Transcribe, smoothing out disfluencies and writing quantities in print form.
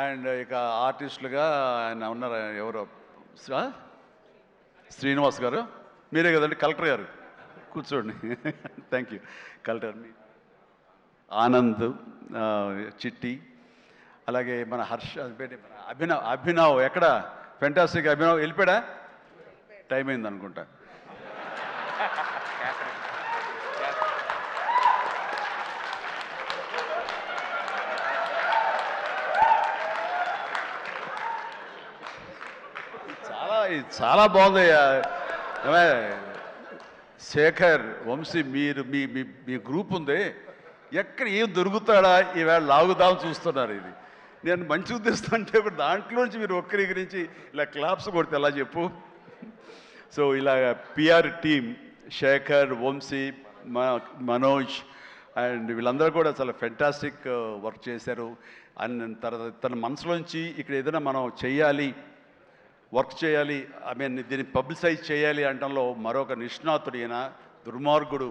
And ఇక ఆర్టిస్టులుగా ఆయన ఉన్నారు, ఎవరో శ్రీనివాస్ గారు, మీరే కదండి కలెక్టర్ గారు, కూర్చోండి. Thank you. కలెక్టర్ ఆనంద్, చిట్టి, అలాగే మన హర్ష, అభినవ్ ఎక్కడ, ఫెంటాస్టిక్ అభినవ్ వెళ్ళిపోయాడా, టైం అయింది అనుకుంటా. చాలా బాగుందయ్యా. శేఖర్, వంశీ, మీరు మీ మీ గ్రూప్ ఉంది, ఎక్కడ ఏం దొరుకుతాడా ఈవేళ లాగుదాం చూస్తున్నారు. ఇది నేను మంచి ఉద్దేశం అంటే దాంట్లోంచి మీరు ఒక్కరి గురించి ఇలా క్లాప్స్ కొడితే ఎలా చెప్పు. సో ఇలా PR team Shekhar, Vamshi, Manoj and వీళ్ళందరూ కూడా చాలా ఫెంటాస్టిక్ వర్క్ చేశారు. అండ్ తర్వాత తన మనసులోంచి ఇక్కడ ఏదైనా మనం చెయ్యాలి, వర్క్ చేయాలి, దీన్ని పబ్లిసైజ్ చేయాలి అనడంలో మరొక నిష్ణాతుడైన దుర్మార్గుడు